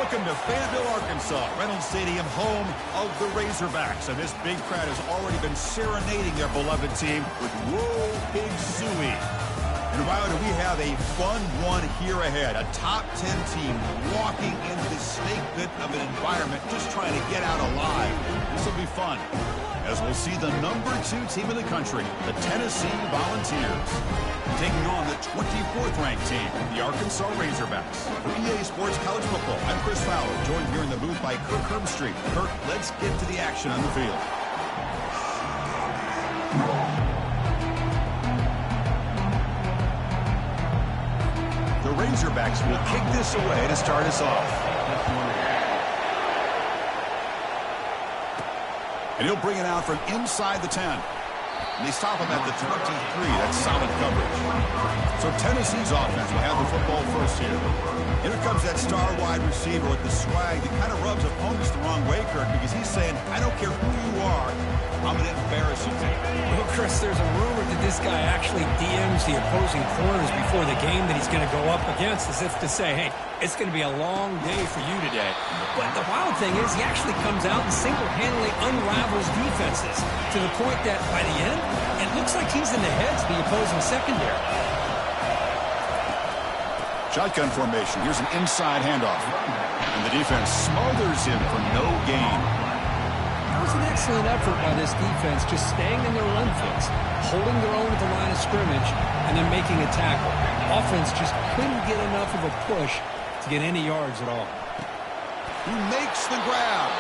Welcome to Fayetteville, Arkansas, Reynolds Stadium, home of the Razorbacks. And this big crowd has already been serenading their beloved team with Whoa Pig Suey. And wow, do we have a fun one here ahead. A top 10 team walking into this snake pit of an environment just trying to get out alive. This will be fun, as we'll see the number 2 team in the country, the Tennessee Volunteers, taking on the 24th ranked team, the Arkansas Razorbacks. For EA Sports College Football, I'm Chris Fowler, joined here in the booth by Kirk Herbstreit. Kirk, let's get to the action on the field. The Razorbacks will kick this away to start us off. And he'll bring it out from inside the 10. And they stop him at the 23. That's solid coverage. So Tennessee's offense will have the football first here. Here comes that star wide receiver with the swag that kind of rubs opponents the wrong way, Kirk, because he's saying, I don't care who you are, I'm going to embarrass you today. Well, Chris, there's a rumor that this guy actually DMs the opposing corners before the game that he's going to go up against, as if to say, hey, it's going to be a long day for you today. But the wild thing is he actually comes out and single-handedly unravels defenses to the point that by the end, it looks like he's in the heads of the opposing secondary. Shotgun formation. Here's an inside handoff. And the defense smothers him for no gain. That was an excellent effort by this defense, just staying in their run fits, holding their own at the line of scrimmage, and then making a tackle. Offense just couldn't get enough of a push to get any yards at all. He makes the grab.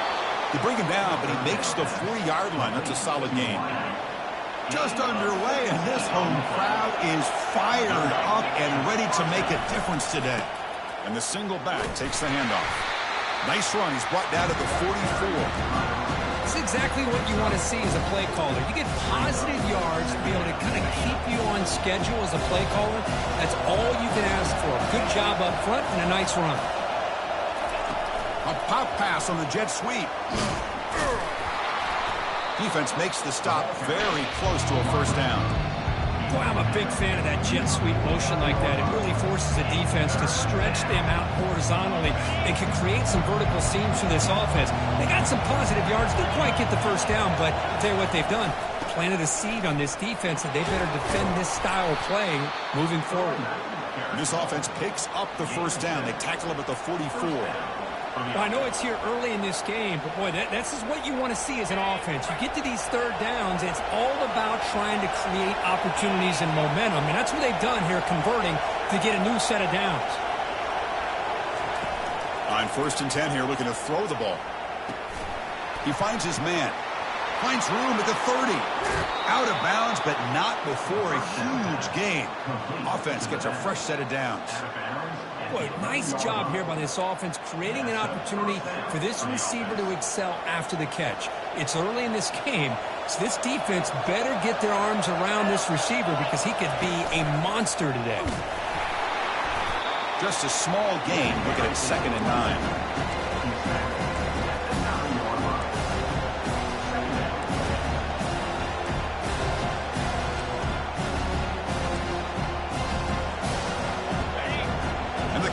They bring him down, but he makes the 40-yard line. That's a solid gain. Just underway, and this home crowd is fired up and ready to make a difference today. And the single back takes the handoff. Nice run. He's brought down to the 44. It's exactly what you want to see as a play caller. You get positive yards to be able to kind of keep you on schedule as a play caller. That's all you can ask for. Good job up front and a nice run. A pop pass on the jet sweep. Defense makes the stop very close to a first down. Boy, I'm a big fan of that jet sweep motion like that. It really forces the defense to stretch them out horizontally and can create some vertical seams for this offense. They got some positive yards. Didn't quite get the first down, but I'll tell you what they've done. Planted a seed on this defense, and they better defend this style of play moving forward. This offense picks up the first down. They tackle him at the 44. Well, I know it's here early in this game, but boy, this is what you want to see as an offense. You get to these third downs, it's all about trying to create opportunities and momentum, and that's what they've done here, converting to get a new set of downs. On 1st and 10 here, looking to throw the ball. He finds his man. Finds room at the 30. Out of bounds, but not before a huge gain. Offense gets a fresh set of downs. Boy, nice job here by this offense, creating an opportunity for this receiver to excel after the catch. It's early in this game, so this defense better get their arms around this receiver because he could be a monster today. Just a small gain, looking at 2nd and 9.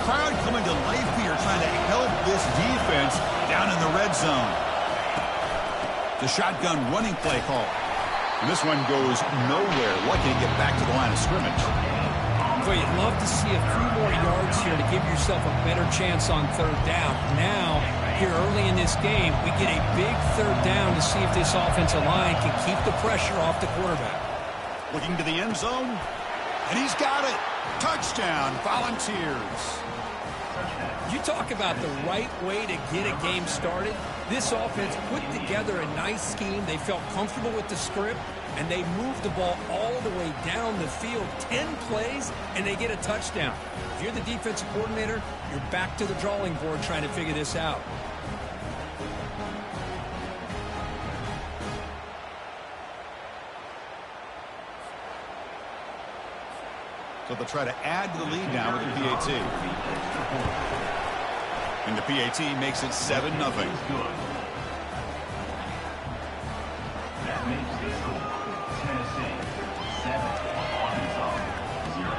Crowd coming to life here, trying to help this defense down in the red zone. The shotgun running play call. And this one goes nowhere. Lucky to get back to the line of scrimmage. Boy, you'd love to see a few more yards here to give yourself a better chance on third down. Now, here early in this game, we get a big third down to see if this offensive line can keep the pressure off the quarterback. Looking to the end zone, and he's got it. Touchdown, Volunteers. You talk about the right way to get a game started. This offense put together a nice scheme. They felt comfortable with the script, and they moved the ball all the way down the field. 10 plays, and they get a touchdown. If you're the defensive coordinator, you're back to the drawing board trying to figure this out. So they'll try to add to the lead now with the PAT. And the PAT makes it 7-0. That makes the score Tennessee 7, Arkansas 0.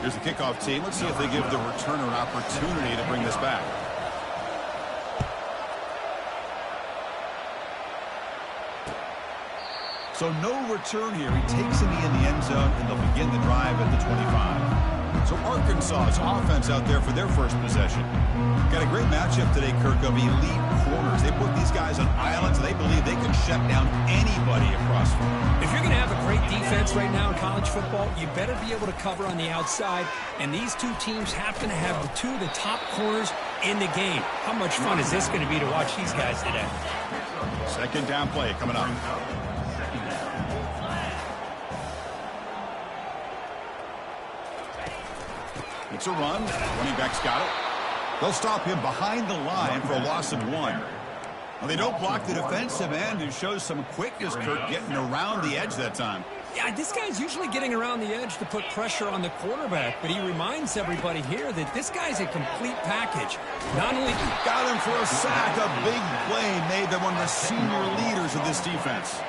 Here's the kickoff team. Let's see if they give the returner an opportunity to bring this back. So no return here. He takes it in the end zone, and they'll begin the drive at the 25. So Arkansas's offense out there for their first possession. Got a great matchup today, Kirk, of elite corners. They put these guys on islands, and they believe they can shut down anybody across from them. If you're going to have a great defense right now in college football, you better be able to cover on the outside. And these two teams happen to have two of the top corners in the game. How much fun is this going to be to watch these guys today? Second down play coming up. It's a run. Running back's got it. They'll stop him behind the line for a loss of 1. Well, they don't block the defensive end, who shows some quickness, Kirk, getting around the edge that time. Yeah, this guy's usually getting around the edge to put pressure on the quarterback, but he reminds everybody here that this guy's a complete package. Not only got him for a sack, a big play made them one of the senior leaders of this defense.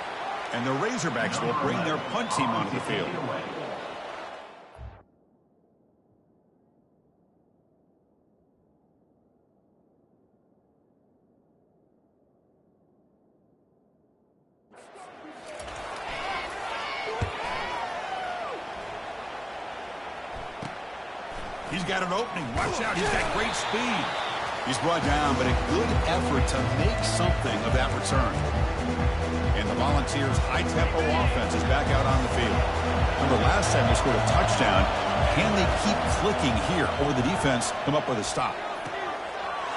And the Razorbacks will bring their punt team onto the field. He's got an opening. Watch out. He's got great speed. He's brought down, but a good effort to make something of that return. And the Volunteers' high-tempo offense is back out on the field. Remember, last time they scored a touchdown. Can they keep clicking here? Or the defense come up with a stop?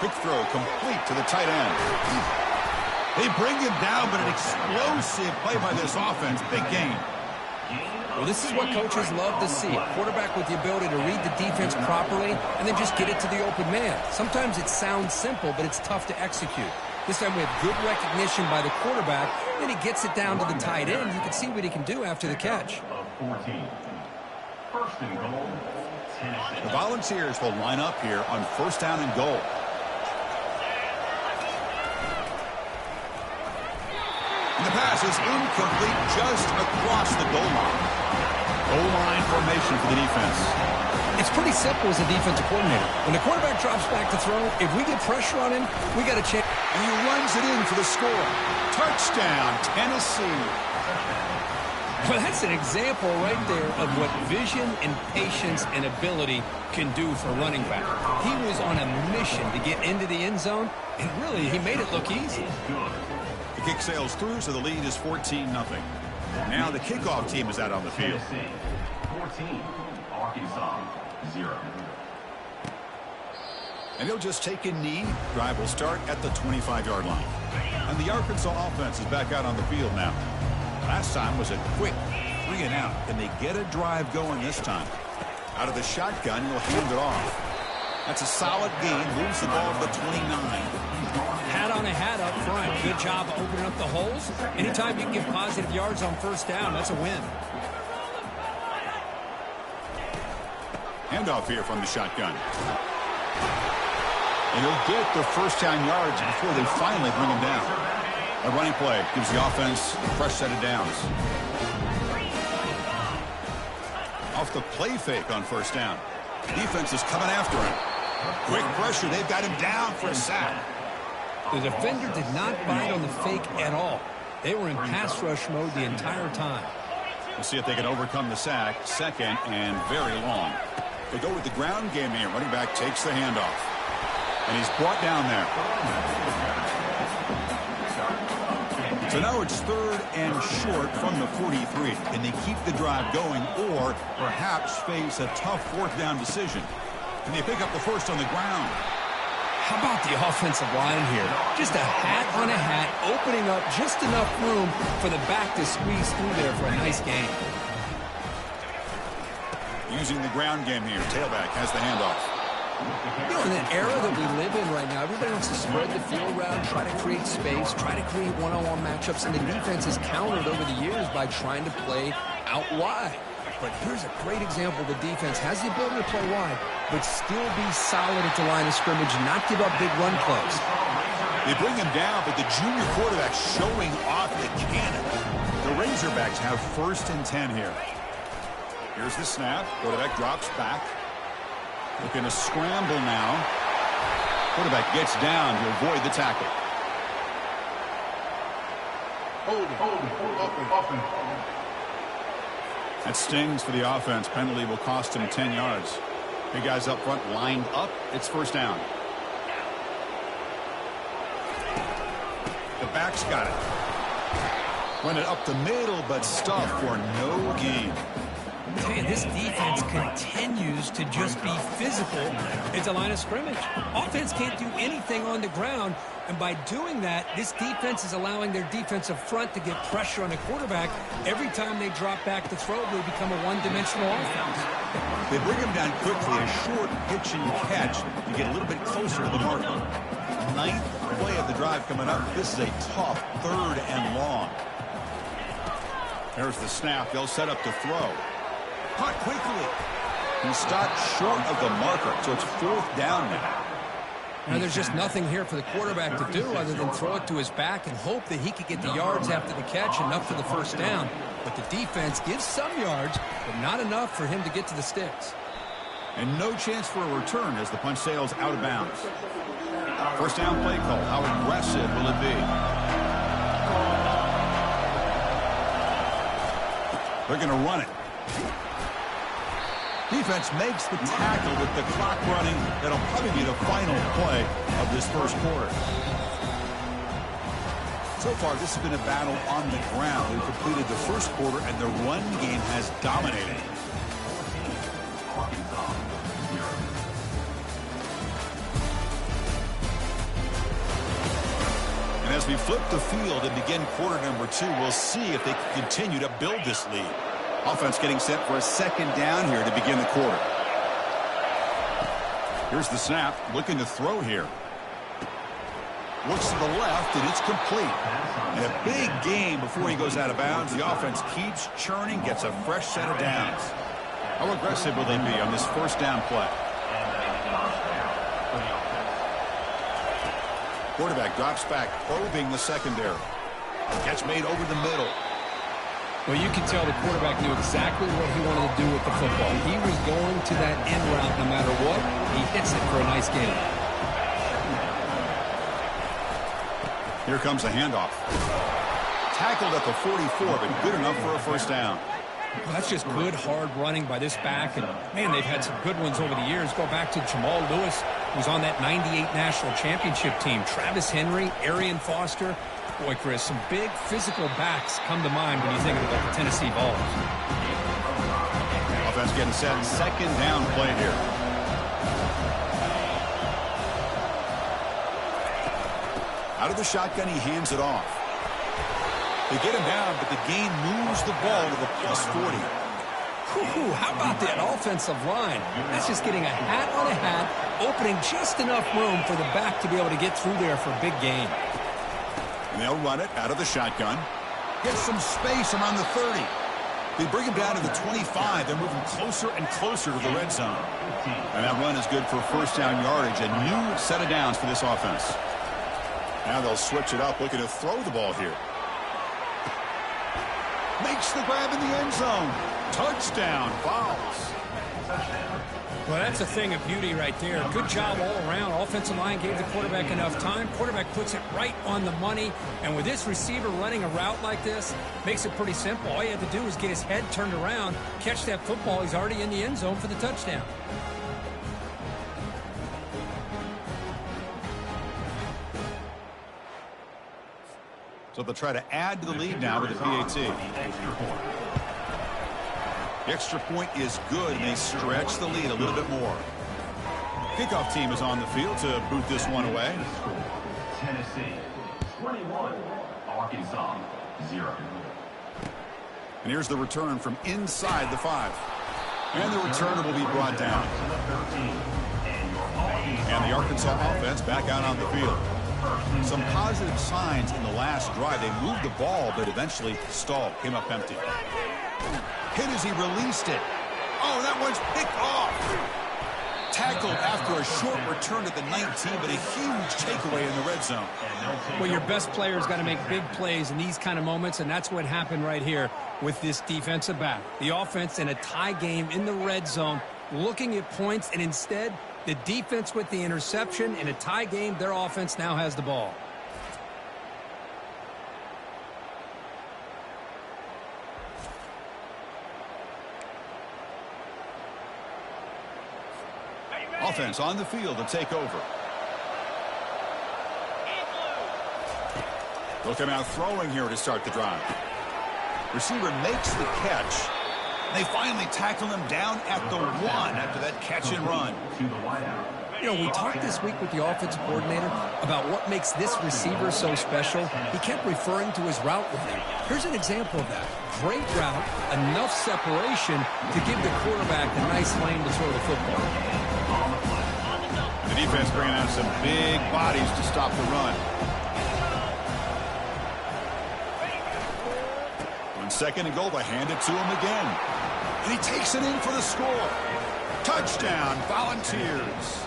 Quick throw complete to the tight end. They bring him down, but an explosive play by this offense. Big game. Well, this is what coaches love to see. A quarterback with the ability to read the defense properly and then just get it to the open man. Sometimes it sounds simple, but it's tough to execute. This time we have good recognition by the quarterback, then he gets it down to the tight end. You can see what he can do after the catch. First and goal, Tennessee. The Volunteers will line up here on first down and goal. And the pass is incomplete just across the goal line. Goal line formation for the defense. It's pretty simple as a defensive coordinator. When the quarterback drops back to throw, if we get pressure on him, we got a chance. And he runs it in for the score. Touchdown, Tennessee. Well, that's an example right there of what vision and patience and ability can do for a running back. He was on a mission to get into the end zone, and really, he made it look easy. The kick sails through, so the lead is 14-0. Now the kickoff team is out on the field. Tennessee, 14, Arkansas, 0. And he'll just take a knee. Drive will start at the 25-yard line. And the Arkansas offense is back out on the field now. Last time was a quick 3 and out. Can they get a drive going this time? Out of the shotgun, he'll hand it off. That's a solid gain. Moves the ball to the 29. Hat on a hat up front. Good job opening up the holes. Anytime you can get positive yards on first down, that's a win. Handoff here from the shotgun. And he'll get the first down yards before they finally bring him down. A running play gives the offense a fresh set of downs. Off the play fake on first down. Defense is coming after him. Quick pressure. They've got him down for a sack. The defender did not bite on the fake at all. They were in pass rush mode the entire time. We'll see if they can overcome the sack. Second and very long. They go with the ground game here. Running back takes the handoff. And he's brought down there. So now it's third and short from the 43. Can they keep the drive going or perhaps face a tough fourth down decision? Can they pick up the first on the ground? How about the offensive line here? Just a hat on a hat, opening up just enough room for the back to squeeze through there for a nice gain. Using the ground game here. Tailback has the handoff. You know, in an era that we live in right now, everybody wants to spread the field around, try to create space, try to create one-on-one matchups, and the defense has countered over the years by trying to play out wide. But here's a great example. The defense has the ability to play wide, but still be solid at the line of scrimmage, not give up big run plays. They bring him down, but the junior quarterback showing off the cannon. The Razorbacks have first and 10 here. Here's the snap. Quarterback drops back. Looking to scramble now. Quarterback gets down to avoid the tackle. That stings for the offense. Penalty will cost him 10 yards. Big guys up front lined up. It's first down. The back's got it. Run it up the middle, but stuffed for no gain. Tell you, this defense continues to just be physical at the line of scrimmage. Offense can't do anything on the ground, and by doing that, this defense is allowing their defensive front to get pressure on the quarterback. Every time they drop back to throw, they become a one-dimensional offense. They bring him down quickly, a short pitch and catch to get a little bit closer to the marker. Ninth play of the drive coming up. This is a tough 3rd and long. There's the snap. They'll set up to throw. Caught quickly. He stopped short of the marker, so it's 4th down now. Now, there's just nothing here for the quarterback to do other than throw it to his back and hope that he could get the yards after the catch, enough for the first down. But the defense gives some yards, but not enough for him to get to the sticks. And no chance for a return as the punch sails out of bounds. First down play call. How aggressive will it be? They're going to run it. Defense makes the tackle with the clock running. That'll probably be the final play of this first quarter. So far, this has been a battle on the ground. We've completed the first quarter, and the run game has dominated. And as we flip the field and begin quarter number 2, we'll see if they can continue to build this lead. Offense getting set for a second down here to begin the quarter. Here's the snap. Looking to throw here. Looks to the left, and it's complete. And a big gain before he goes out of bounds. The offense keeps churning, gets a fresh set of downs. How aggressive will they be on this first down play? Quarterback drops back, probing the secondary. Catch made over the middle. Well, you can tell the quarterback knew exactly what he wanted to do with the football. He was going to that end route no matter what. He hits it for a nice gain. Here comes a handoff. Tackled at the 44, but good enough for a first down. Well, that's just good, hard running by this back. And, man, they've had some good ones over the years. Go back to Jamal Lewis, who's on that 98 National Championship team. Travis Henry, Arian Foster. Boy, Chris, some big physical backs come to mind when you think about the Tennessee Vols. Offense getting set. Second down play here. Out of the shotgun, he hands it off. They get him down, but the gain moves the ball to the plus 40. Ooh, how about that offensive line? That's just getting a hat on a hat, opening just enough room for the back to be able to get through there for a big gain. And they'll run it out of the shotgun. Get some space around the 30. They bring him down to the 25. They're moving closer and closer to the red zone. And that run is good for first down yardage. A new set of downs for this offense. Now they'll switch it up, looking to throw the ball here. Makes the grab in the end zone. Touchdown, Vols. Well, that's a thing of beauty right there. Good job all around. Offensive line gave the quarterback enough time. Quarterback puts it right on the money. And with this receiver running a route like this, makes it pretty simple. All you have to do is get his head turned around, catch that football. He's already in the end zone for the touchdown. So they'll try to add to the lead now with the PAT. The extra point is good, and they stretch the lead a little bit more. Kickoff team is on the field to boot this one away. Tennessee 21, Arkansas 0. And here's the return from inside the 5. And the returner will be brought down. And the Arkansas offense back out on the field. Some positive signs in the last drive. They moved the ball, but eventually stalled. Came up empty. Hit as he released it. Oh, that one's picked off. Tackled after a short return to the 19, but a huge takeaway in the red zone. Well, your best player's got to make big plays in these kind of moments, and that's what happened right here with this defensive back. The offense in a tie game in the red zone, looking at points, and instead, the defense with the interception. In a tie game, their offense now has the ball. Offense on the field to take over. They'll come out throwing here to start the drive. Receiver makes the catch. They finally tackle him down at the 1 after that catch and run. You know, we talked this week with the offensive coordinator about what makes this receiver so special. He kept referring to his route running. Here's an example of that. Great route, enough separation to give the quarterback a nice lane to throw the football. The defense bringing out some big bodies to stop the run. On 2nd and goal, they hand it to him again. And he takes it in for the score. Touchdown, Volunteers.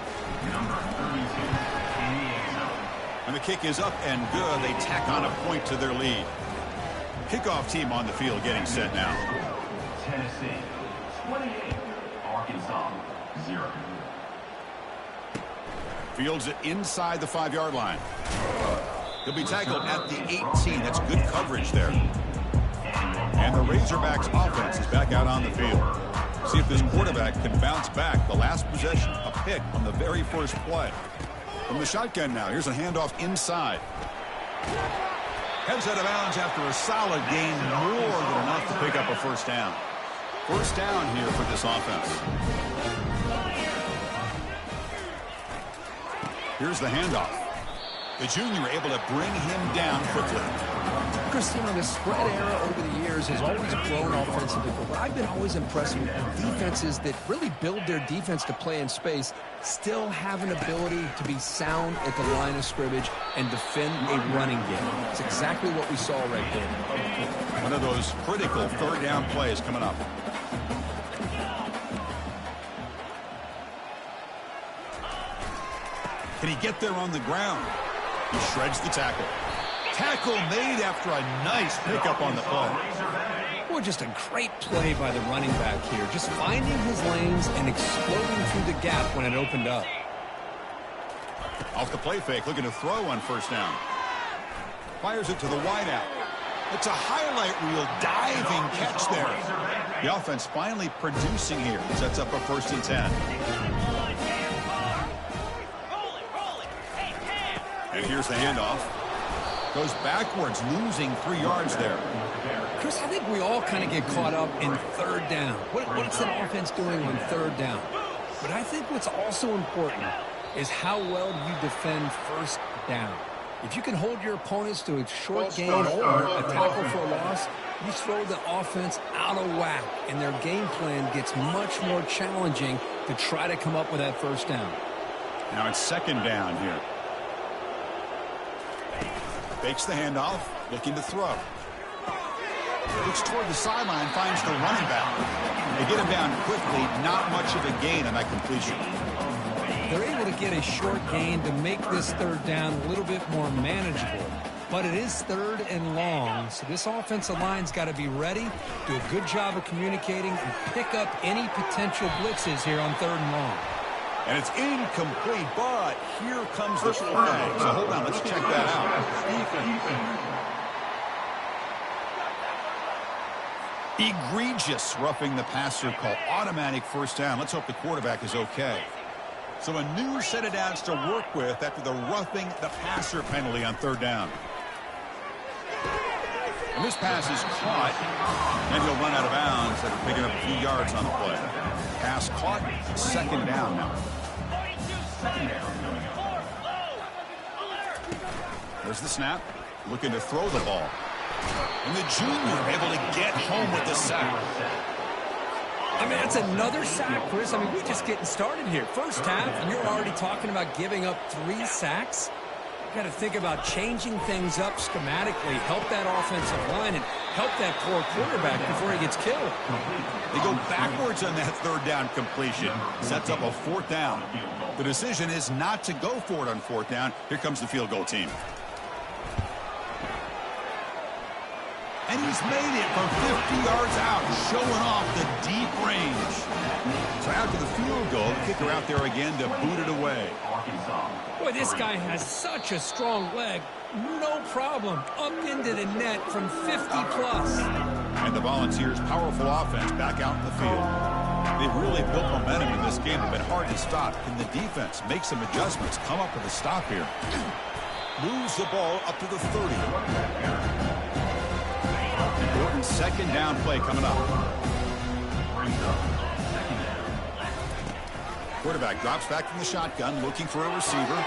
And the kick is up and good. They tack on a point to their lead. Kickoff team on the field getting set now. Tennessee 28, Arkansas 0. Fields it inside the 5-yard line. He'll be tackled at the 18. That's good coverage there. And the Razorbacks offense is back out on the field. See if this quarterback can bounce back. The last possession, a pick on the very first play. From the shotgun now, here's a handoff inside. Heads out of bounds after a solid gain, more than enough to pick up a first down. First down here for this offense. Here's the handoff. The junior able to bring him down quickly. Christina, the spread era over the years has always grown offensively, but I've been always impressed with defenses that really build their defense to play in space, still have an ability to be sound at the line of scrimmage and defend a running game. It's exactly what we saw right there. One of those critical third down plays coming up. Can he get there on the ground? He shreds the tackle. Tackle made after a nice pickup on the play. Well, just a great play by the running back here. Just finding his lanes and exploding through the gap when it opened up. Off the play fake, looking to throw on first down. Fires it to the wideout. It's a highlight reel diving catch there. The offense finally producing here. Sets up a 1st and 10. And here's the handoff. Goes backwards, losing 3 yards there. Chris, I think we all kind of get caught up in third down. What's an offense doing on third down? But I think what's also important is how well you defend first down. If you can hold your opponents to a short gain or a tackle for a loss, you throw the offense out of whack, and their game plan gets much more challenging to try to come up with that first down. Now it's 2nd down here. Fakes the handoff, looking to throw. Looks toward the sideline, finds the running back. They get him down quickly, not much of a gain on that completion. They're able to get a short gain to make this third down a little bit more manageable. But it is 3rd and long, so this offensive line's got to be ready, do a good job of communicating, and pick up any potential blitzes here on 3rd and long. And it's incomplete, but here comes the flag. So hold on, let's check that out. Egregious roughing the passer call. Automatic first down. Let's hope the quarterback is okay. So a new set of downs to work with after the roughing the passer penalty on 3rd down. And this pass is caught, and he'll run out of bounds after picking up a few yards on the play. Pass caught, 2nd down now. There's the snap, looking to throw the ball. And the junior able to get home with the sack. I mean, that's another sack, Chris. I mean, we're just getting started here. First half, and you're already talking about giving up 3 sacks. Got to think about changing things up schematically, help that offensive line, and help that poor quarterback before he gets killed. They go backwards on that third down completion. Sets up a fourth down. The decision is not to go for it on fourth down. Here comes the field goal team. And he's made it from 50 yards out, showing off the deep range. So after the field goal, the kicker out there again to boot it away. Boy, this guy has such a strong leg. No problem. Up into the net from 50 plus. And the Volunteers' powerful offense back out in the field. They've really built momentum in this game. They've been hard to stop. Can the defense make some adjustments? Come up with a stop here. Moves the ball up to the 30. Important second down play coming up. Quarterback drops back from the shotgun, looking for a receiver.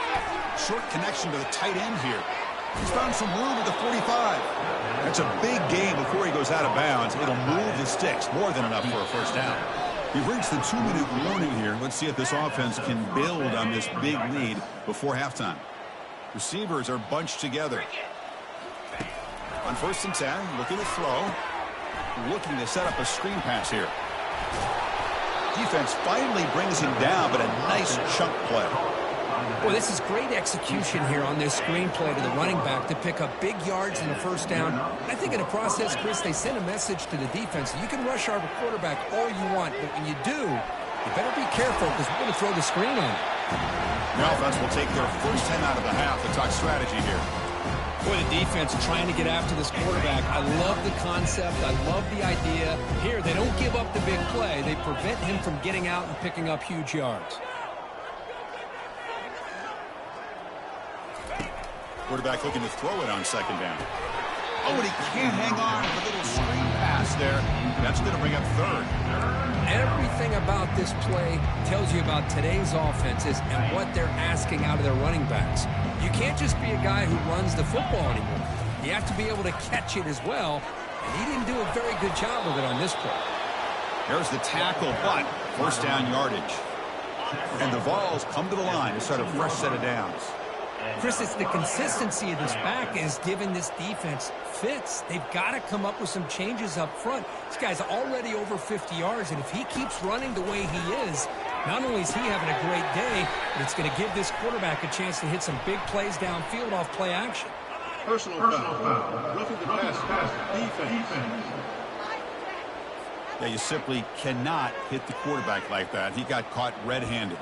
Short connection to the tight end here. He's found some room at the 45. That's a big gain before he goes out of bounds. It'll move the sticks, more than enough for a first down. We've reached the 2-minute warning here. Let's see if this offense can build on this big lead before halftime. Receivers are bunched together. On 1st and 10, looking to throw. Looking to set up a screen pass here. Defense finally brings him down, but a nice chunk play. Well, this is great execution here on this screen play to the running back to pick up big yards in the first down. I think in the process, Chris, they send a message to the defense. You can rush our quarterback all you want, but when you do, you better be careful because we're going to throw the screen on him. The offense will take their first 10 out of the half to talk strategy here. Boy, the defense trying to get after this quarterback. I love the concept. I love the idea. Here, they don't give up the big play. They prevent him from getting out and picking up huge yards. Quarterback looking to throw it on second down. Oh, and he can't hang on with a little screen pass there. That's going to bring up third. Everything about this play tells you about today's offenses and what they're asking out of their running backs. You can't just be a guy who runs the football anymore. You have to be able to catch it as well, and he didn't do a very good job of it on this play. There's the tackle, but first down yardage. And the Vols come to the line to start a fresh set of downs. Chris, it's the consistency of this back is giving this defense fits. They've got to come up with some changes up front. This guy's already over 50 yards, and if he keeps running the way he is, not only is he having a great day, but it's going to give this quarterback a chance to hit some big plays downfield off play action. Personal foul. Roughing the pass. Defense. Yeah, you simply cannot hit the quarterback like that. He got caught red-handed.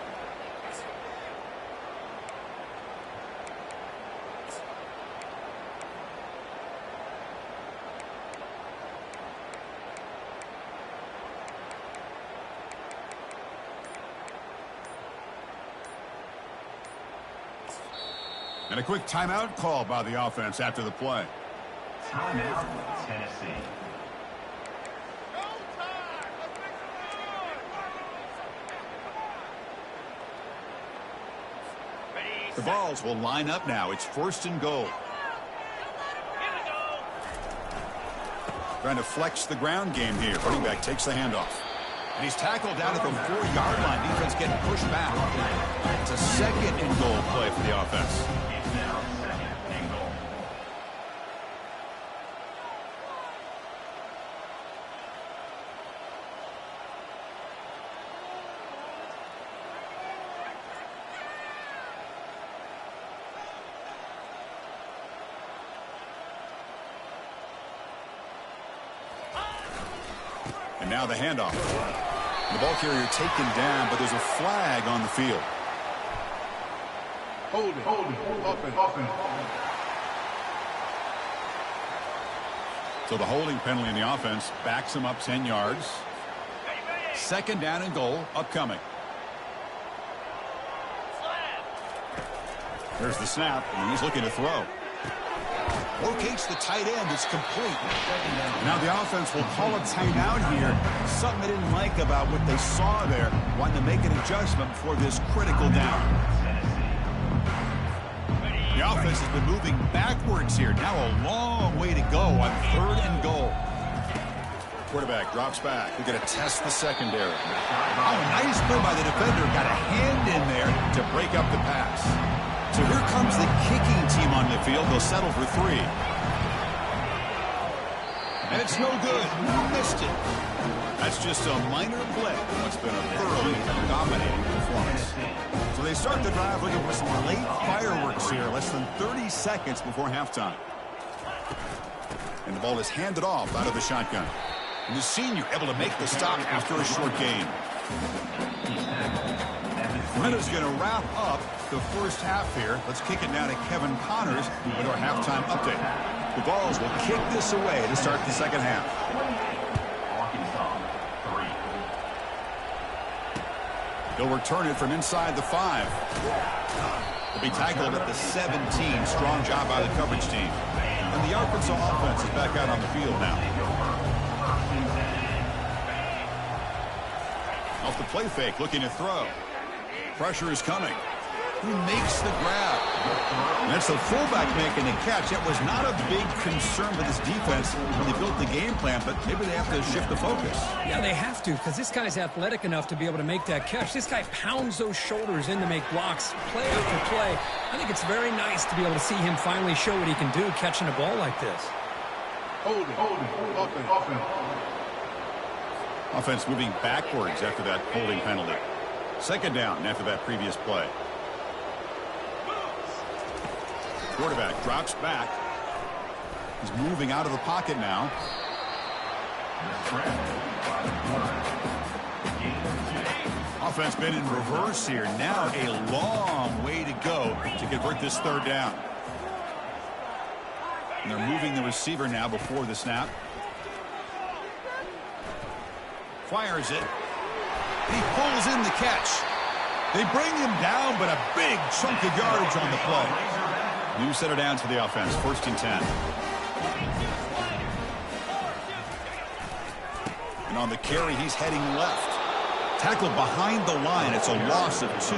And a quick timeout call by the offense after the play. Timeout, Tennessee. The Vols will line up now. It's 1st and goal. Trying to flex the ground game here. Running back takes the handoff. And he's tackled down at the 4-yard line. Defense getting pushed back. It's a 2nd and goal play for the offense. It's now 2nd and goal. And now the handoff. The ball carrier taken down, but there's a flag on the field. Hold it. Offense. So the holding penalty in the offense backs him up 10 yards. 2nd down and goal upcoming. There's the snap, and he's looking to throw. Locates the tight end. It's complete. Now the offense will call a timeout here. Something they didn't like about what they saw there. Wanting to make an adjustment for this critical down. The offense has been moving backwards here. Now a long way to go on 3rd and goal. Quarterback drops back. We're going to test the secondary. Oh, nice play by the defender. Got a hand in there to break up the pass. So here comes the kicking team on the field. They'll settle for 3. And it's no good. Missed it. That's just a minor blip in what's been a thoroughly dominating performance. So they start the drive looking for some late fireworks here, less than 30 seconds before halftime. And the ball is handed off out of the shotgun. And the senior able to make the stop after a short gain. Rena's going to wrap up the first half here. Let's kick it now to Kevin Connors with our halftime update. The Vols will kick this away to start the second half. They'll return it from inside the 5. They'll be tackled at the 17. Strong job by the coverage team. And the Arkansas offense is back out on the field now. Off the play fake, looking to throw. Pressure is coming. Who makes the grab? And that's the fullback making the catch. That was not a big concern for this defense when they built the game plan, but maybe they have to shift the focus. Yeah, they have to, because this guy's athletic enough to be able to make that catch. This guy pounds those shoulders in to make blocks play after play. I think it's very nice to be able to see him finally show what he can do catching a ball like this. Offense moving backwards after that holding penalty. Second down after that previous play. Quarterback drops back. He's moving out of the pocket now. Offense been in reverse here. Now a long way to go to convert this third down. And they're moving the receiver now before the snap. Fires it. He pulls in the catch. They bring him down, but a big chunk of yardage on the play. New center downs for the offense. 1st and 10. And on the carry, he's heading left. Tackled behind the line. It's a loss of 2.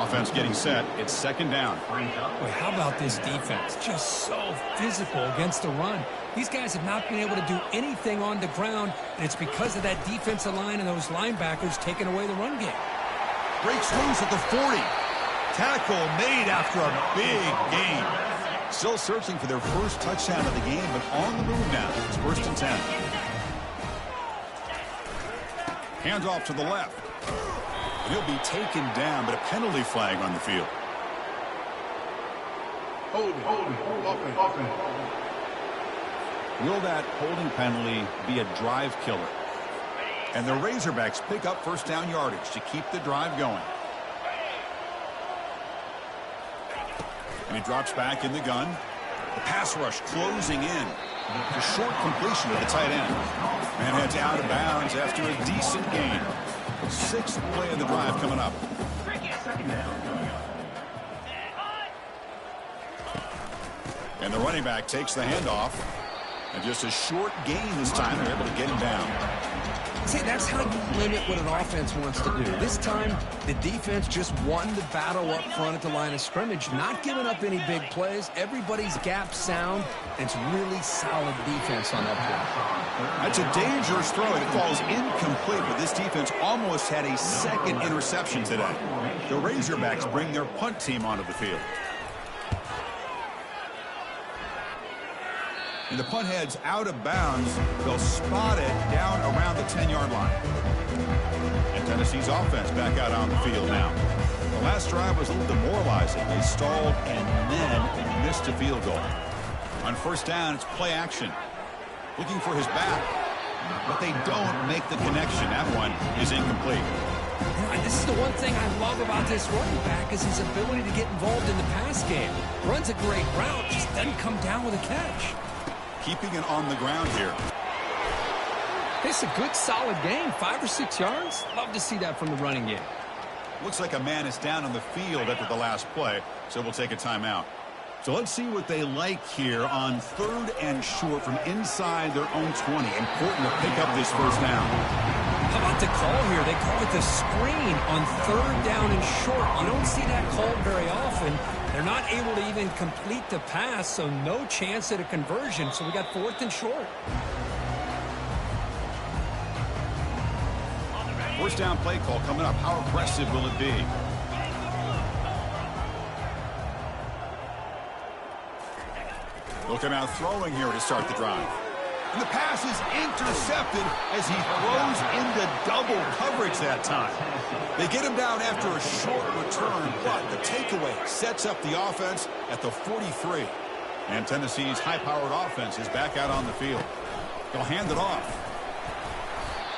Offense getting set. It's 2nd down. Boy, how about this defense? Just so physical against the run. These guys have not been able to do anything on the ground, and it's because of that defensive line and those linebackers taking away the run game. Breaks loose at the 40. Tackle made after a big gain. Still searching for their first touchdown of the game, but on the move now. It's 1st and 10. Hands off to the left. And he'll be taken down, but a penalty flag on the field. Will that holding penalty be a drive killer? And the Razorbacks pick up first down yardage to keep the drive going. And he drops back in the gun. The pass rush closing in. A short completion to the tight end. And heads out of bounds after a decent gain. 6th play of the drive coming up. And the running back takes the handoff. And just a short gain this time. They're able to get him down. See, that's how you limit what an offense wants to do. This time, the defense just won the battle up front at the line of scrimmage, not giving up any big plays. Everybody's gap sound, and it's really solid defense on that play. That's a dangerous throw. It falls incomplete, but this defense almost had a 2nd interception today. The Razorbacks bring their punt team onto the field. And the punt heads out of bounds. They'll spot it down around the 10-yard line. And Tennessee's offense back out on the field now. The last drive was a little demoralizing. They stalled and then missed a field goal. On 1st down, it's play action. Looking for his back. But they don't make the connection. That one is incomplete. And this is the one thing I love about this running back is his ability to get involved in the pass game. Runs a great route, just doesn't come down with a catch. Keeping it on the ground here. It's a good, solid game. 5 or 6 yards. Love to see that from the running game. Looks like a man is down on the field after the last play, so we'll take a timeout. So let's see what they like here on 3rd and short from inside their own 20. Important to pick up this first down. How about the call here? They call it the screen on 3rd down and short. You don't see that called very often. They're not able to even complete the pass, so no chance at a conversion. So we got 4th and short. First down play call coming up. How aggressive will it be? They'll come out throwing here to start the drive. And the pass is intercepted as he throws into double coverage that time. They get him down after a short return, but the takeaway sets up the offense at the 43. And Tennessee's high-powered offense is back out on the field. They'll hand it off.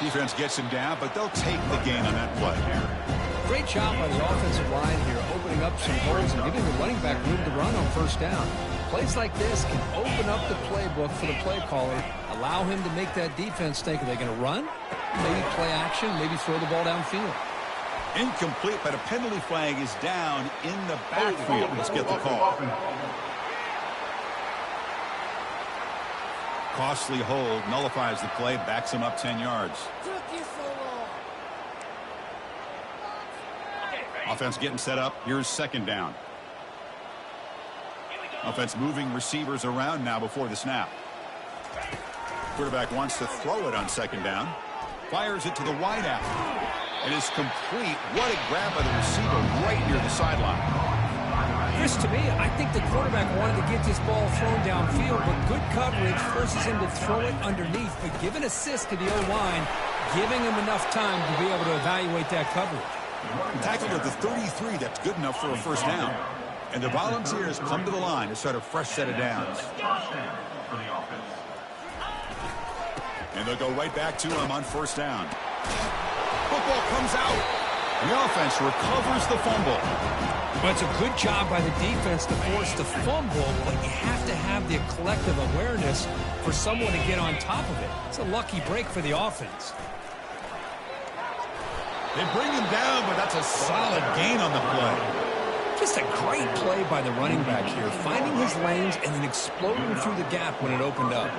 Defense gets him down, but they'll take the gain on that play. Great job by the offensive line here, opening up some holes and giving the running back room to run on first down. Plays like this can open up the playbook for the play caller, allow him to make that defense think, are they going to run? Maybe play action, maybe throw the ball downfield. Incomplete, but a penalty flag is down in the backfield. Let's get the call. Costly hold, nullifies the play, backs him up 10 yards. Offense getting set up. Here's second down. Offense moving receivers around now before the snap. Quarterback wants to throw it on second down. Fires it to the wideout. It is complete. What a grab by the receiver right near the sideline. Chris, to me, I think the quarterback wanted to get this ball thrown downfield, but good coverage forces him to throw it underneath. But give an assist to the O-line, giving him enough time to be able to evaluate that coverage. Tackled at the 33, that's good enough for a first down. And the Volunteers come to the line to start a fresh set of downs. And they'll go right back to him on first down. Football comes out. The offense recovers the fumble. Well, it's a good job by the defense to force the fumble, but you have to have the collective awareness for someone to get on top of it. It's a lucky break for the offense. They bring him down, but that's a solid gain on the play. Just a great play by the running back here, finding his lanes and then exploding through the gap when it opened up.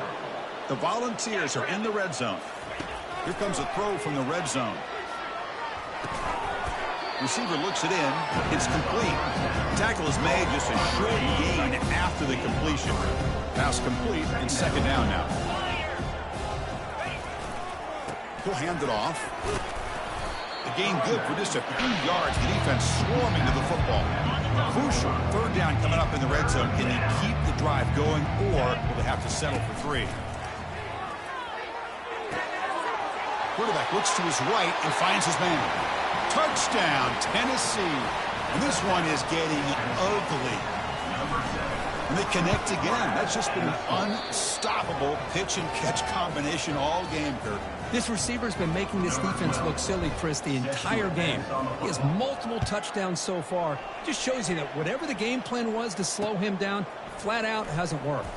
The Volunteers are in the red zone. Here comes a throw from the red zone. Receiver looks it in. It's complete. Tackle is made, just a short gain after the completion. Pass complete and second down now. He'll hand it off. The gain good for just a few yards. The defense swarming to the football. Crucial third down coming up in the red zone. Can they keep the drive going, or will they have to settle for 3? Quarterback looks to his right and finds his man. Touchdown, Tennessee. And this one is getting ugly. And they connect again. That's just been an unstoppable pitch and catch combination all game, Kirk. This receiver's been making this defense look silly, Chris, the entire game. He has multiple touchdowns so far. Just shows you that whatever the game plan was to slow him down, flat out hasn't worked.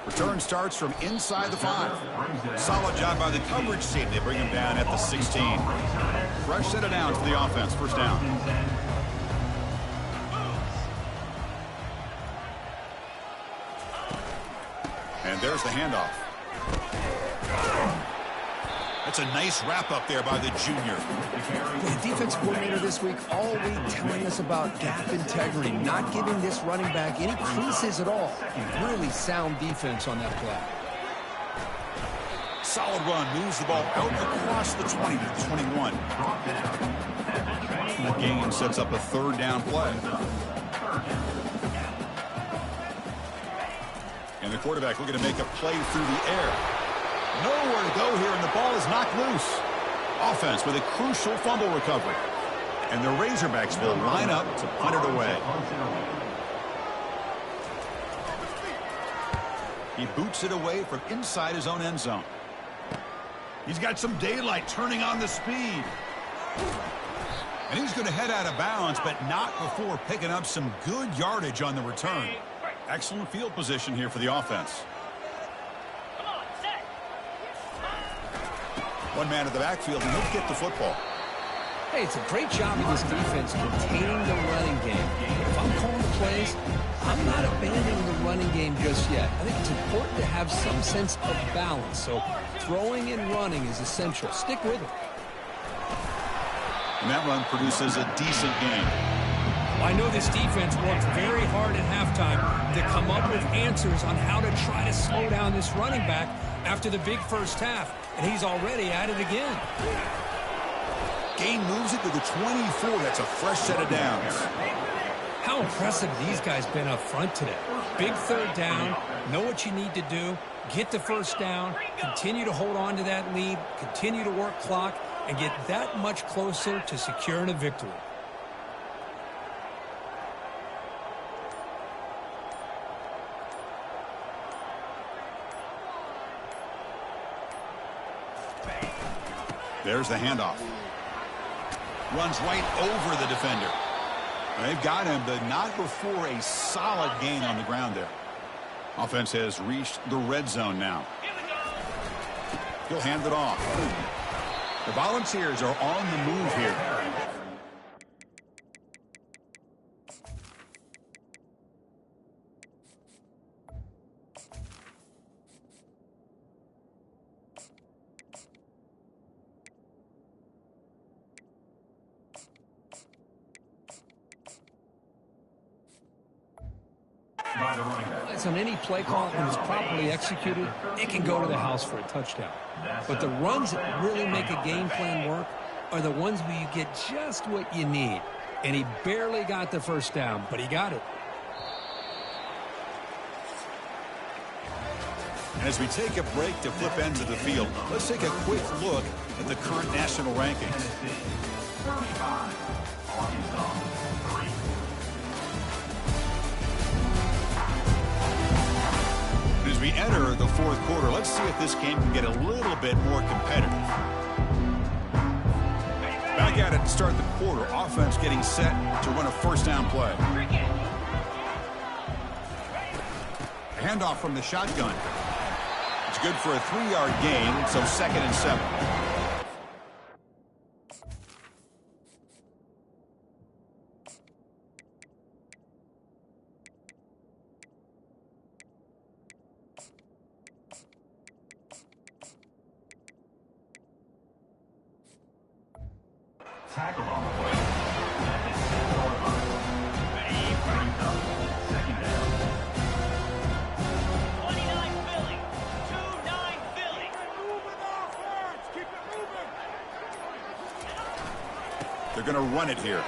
Return starts from inside the 5. Solid job by the coverage team. They bring him down at the 16. Fresh set of downs for the offense. First down. And there's the handoff. That's a nice wrap up there by the junior. The defense coordinator this week all week telling us about gap integrity, not giving this running back any creases at all. Really sound defense on that play. Solid run, moves the ball out across the 20 to the 21. The gain sets up a third down play. And the quarterback looking to make a play through the air. Nowhere to go here, and the ball is knocked loose. Offense with a crucial fumble recovery. And the Razorbacks will line up to punt it away. He boots it away from inside his own end zone. He's got some daylight turning on the speed. And he's going to head out of bounds, but not before picking up some good yardage on the return. Excellent field position here for the offense. One man at the backfield, and he'll get the football. Hey, it's a great job of this defense containing the running game. But if I'm calling the plays, I'm not abandoning the running game just yet. I think it's important to have some sense of balance. So throwing and running is essential. Stick with it. And that run produces a decent gain. Well, I know this defense worked very hard at halftime to come up with answers on how to try to slow down this running back after the big first half. And he's already at it again. Gain moves it to the 24. That's a fresh set of downs. How impressive these guys been up front today. big third down, know what you need to do, get the first down, continue to hold on to that lead, continue to work clock, and get that much closer to securing a victory. There's the handoff. Runs right over the defender. They've got him, but not before a solid gain on the ground there. Offense has reached the red zone now. He'll hand it off. The Volunteers are on the move here. On any play call, when it's properly executed, it can go to the house for a touchdown. But the runs that really make a game plan work are the ones where you get just what you need. And he barely got the first down, but he got it. And as we take a break to flip ends of the field, let's take a quick look at the current national rankings. 35, Arkansas, 3. As we enter the fourth quarter, let's see if this game can get a little bit more competitive. Back at it to start the quarter. Offense getting set to run a first down play. Handoff from the shotgun. It's good for a 3-yard gain, so 2nd and 7. Tackle on the play. That is Northern. Brings up 2nd down. 29 Philly. 2-9 Philly. Keep it moving. They're going to run it here.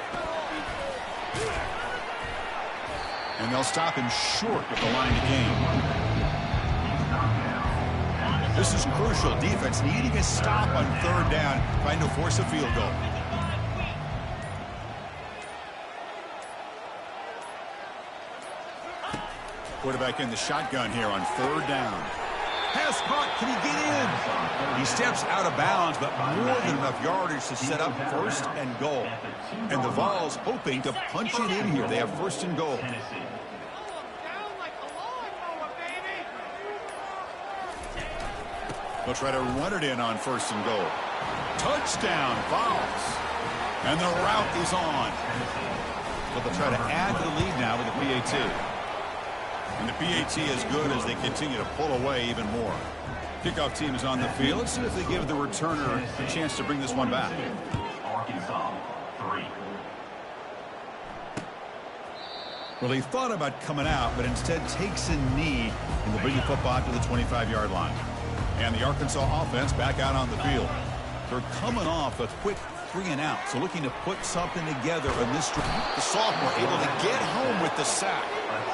And they'll stop him short of the line of game. This is crucial. Defense needing a stop on 3rd down, trying to force a field goal. Quarterback in the shotgun here on 3rd down. Pass caught. Can he get in? He steps out of bounds, but more than enough yardage to set up 1st and goal. And the Vols hoping to punch it in here. They have 1st and goal. They'll try to run it in on 1st and goal. Touchdown, Vols. And the route is on. But they'll try to add to the lead now with the PAT. And the PAT is good as they continue to pull away even more. Kickoff team is on the field. Let's see if they give the returner a chance to bring this one back. Arkansas, 3. Well, he thought about coming out, but instead takes a knee and to bring the football to the 25-yard line. And the Arkansas offense back out on the field. They're coming off a quick 3-and-out, so looking to put something together on this drive. The sophomore able to get home with the sack.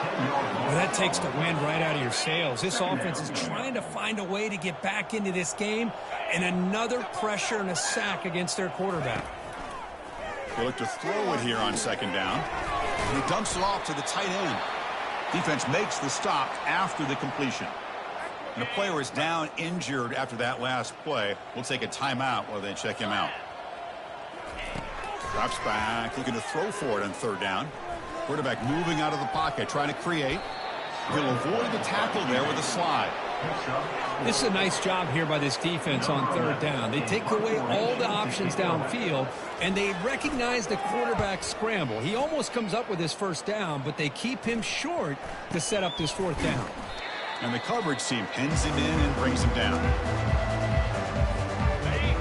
Well, that takes the wind right out of your sails. This offense is trying to find a way to get back into this game, and another pressure and a sack against their quarterback. They look to throw it here on 2nd down. And he dumps it off to the tight end. Defense makes the stop after the completion. And the player is down injured after that last play. We'll take a timeout while they check him out. Drops back, looking to throw for it on 3rd down. Quarterback moving out of the pocket, trying to create. He'll avoid the tackle there with a slide. This is a nice job here by this defense on 3rd down. They take away all the options downfield, and they recognize the quarterback scramble. He almost comes up with his 1st down, but they keep him short to set up this 4th down. And the coverage team pins him in and brings him down.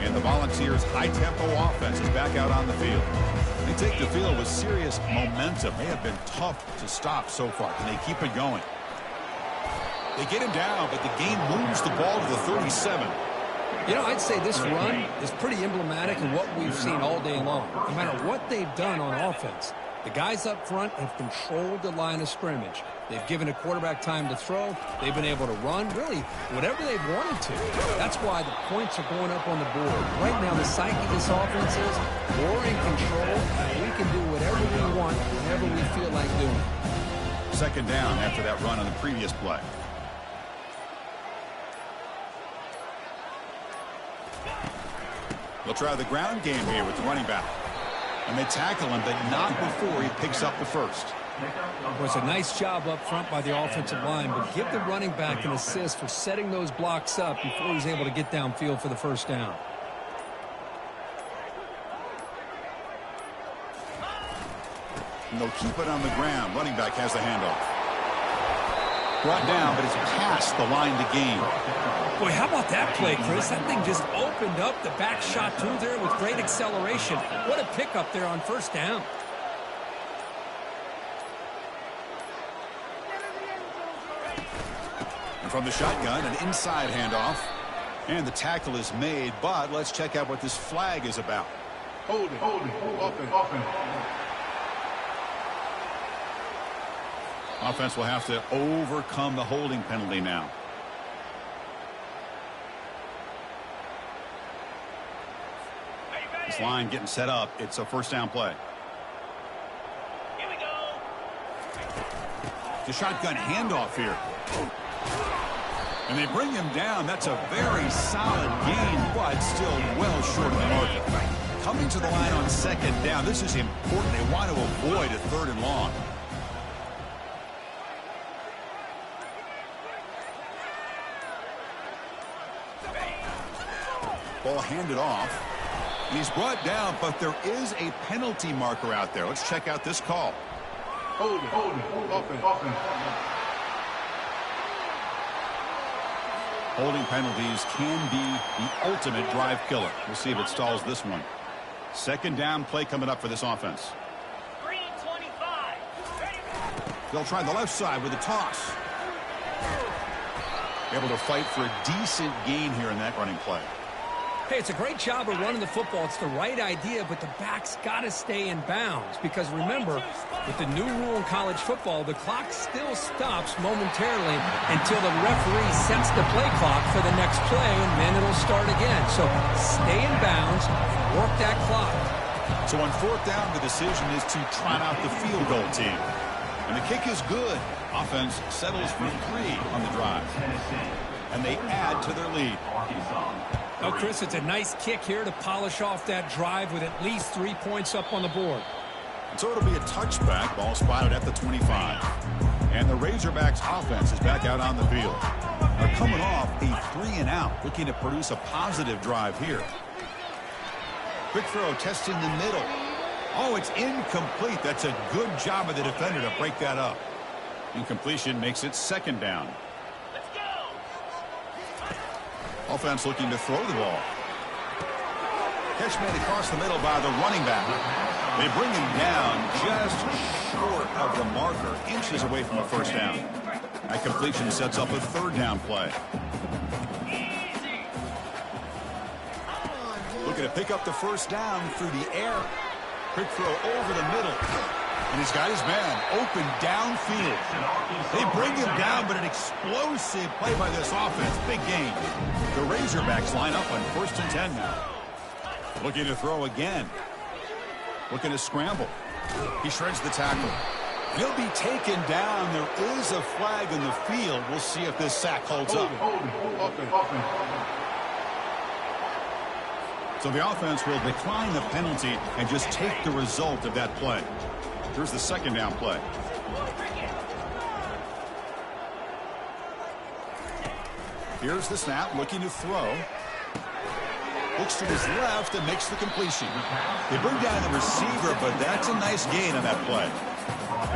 And the Volunteers' high-tempo offense is back out on the field. They take the field with serious momentum. They have been tough to stop so far. Can they keep it going? They get him down, but the game moves the ball to the 37. You know, I'd say this run is pretty emblematic of what we've seen all day long. No matter what they've done on offense, The guys up front have controlled the line of scrimmage. They've given a quarterback time to throw. They've been able to run, really, whatever they've wanted to. That's why the points are going up on the board. Right now, the psyche of this offense is we're in control. We can do whatever we want, whenever we feel like doing. Second down after that run on the previous play. They'll try the ground game here with the running back. And they tackle him, but not before he picks up the first. Well, it's a nice job up front by the offensive line, but give the running back an assist for setting those blocks up before he's able to get downfield for the first down. And they'll keep it on the ground. Running back has the handoff. Brought down, but it's past the line to gain. Boy, how about that play, Chris? That thing just opened up. The back shot through there with great acceleration. What a pickup there on first down. And from the shotgun, an inside handoff. And the tackle is made, but let's check out what this flag is about. Holding, offense. Offense will have to overcome the holding penalty now. This line getting set up. It's a first down play. Here we go. The shotgun handoff here. And they bring him down. That's a very solid gain, but still well short of the mark. Coming to the line on second down. This is important. They want to avoid a third and long. Ball handed off. He's brought down, but there is a penalty marker out there. Let's check out this call. Holding, offense. Holding penalties can be the ultimate drive killer. We'll see if it stalls this one. Second down play coming up for this offense. Green 25. Ready. They'll try the left side with a toss. Able to fight for a decent gain here in that running play. Hey, it's a great job of running the football. It's the right idea, but the back's got to stay in bounds. Because remember, with the new rule in college football, the clock still stops momentarily until the referee sets the play clock for the next play, and then it'll start again. So stay in bounds and work that clock. So on fourth down, the decision is to trot out the field goal team. And the kick is good. Offense settles for 3 on the drive. And they add to their lead. Oh, Chris, it's a nice kick here to polish off that drive with at least 3 points up on the board. And so it'll be a touchback. Ball spotted at the 25. And the Razorbacks offense is back out on the field. They're coming off a 3-and-out, looking to produce a positive drive here. Quick throw, testing the middle. Oh, it's incomplete. That's a good job of the defender to break that up. Incompletion makes it second down. Let's go. Offense looking to throw the ball. Catch made across the middle by the running back. They bring him down just short of the marker, inches away from a first down. That completion sets up a third down play. Looking to pick up the first down through the air. Quick throw over the middle. And he's got his man open downfield. They bring him down, but an explosive play by this offense. Big gain. The Razorbacks line up on 1st and 10 now. Looking to throw again. Looking to scramble. He shreds the tackle. He'll be taken down. There is a flag in the field. We'll see if this sack holds up. So the offense will decline the penalty and just take the result of that play. Here's the second down play. Here's the snap, looking to throw. Looks to his left and makes the completion. They bring down the receiver, but that's a nice gain on that play.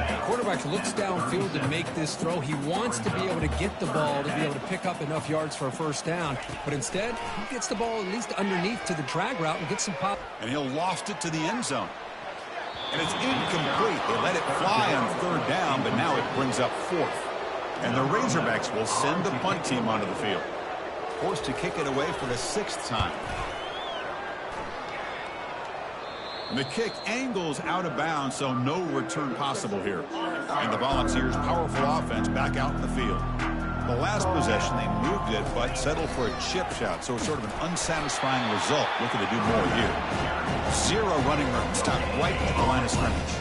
The quarterback looks downfield to make this throw. He wants to be able to get the ball to be able to pick up enough yards for a first down. But instead, he gets the ball at least underneath to the drag route and gets some pop. And he'll loft it to the end zone. And it's incomplete. They let it fly on third down, but now it brings up fourth. And the Razorbacks will send the punt team onto the field. Forced to kick it away for the 6th time. And the kick angles out of bounds, so no return possible here. And the Volunteers' powerful offense back out in the field. The last possession, they moved it, but settled for a chip shot, so it's sort of an unsatisfying result. Looking to do more here. 0 running room. Stop right at the line of scrimmage.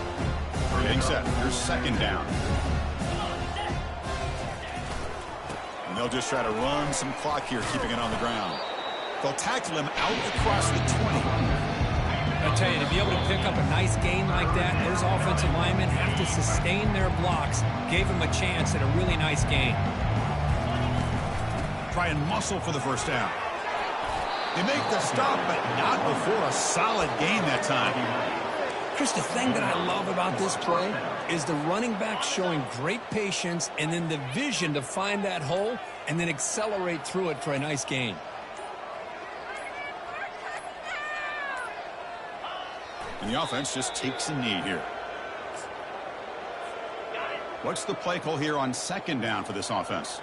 Getting set. Here's second down. And they'll just try to run some clock here, keeping it on the ground. They'll tackle him out across the 20. I tell you, to be able to pick up a nice gain like that, those offensive linemen have to sustain their blocks. Gave him a chance at a really nice gain. Try and muscle for the first down. They make the stop, but not before a solid gain that time. Chris, the thing that I love about this play is the running back showing great patience and then the vision to find that hole and then accelerate through it for a nice gain. And the offense just takes a knee here. What's the play call here on second down for this offense?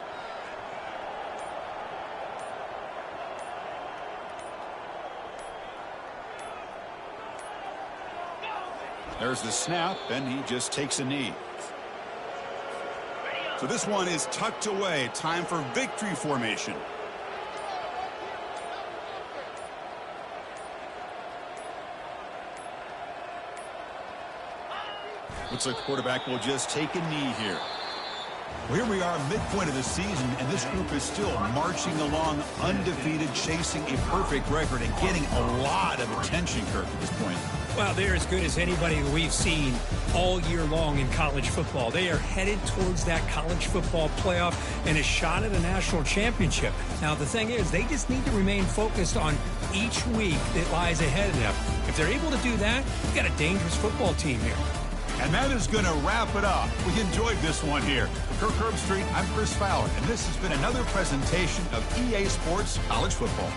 There's the snap, and he just takes a knee. So this one is tucked away. Time for victory formation. Looks like the quarterback will just take a knee here. Well, here we are, midpoint of the season, and this group is still marching along undefeated, chasing a perfect record and getting a lot of attention, Kirk, at this point. Well, they're as good as anybody that we've seen all year long in college football. They are headed towards that college football playoff and a shot at a national championship. Now, the thing is, they just need to remain focused on each week that lies ahead of them. If they're able to do that, you've got a dangerous football team here. And that is going to wrap it up. We enjoyed this one here. For Kirk Herbstreit, I'm Chris Fowler, and this has been another presentation of EA Sports College Football.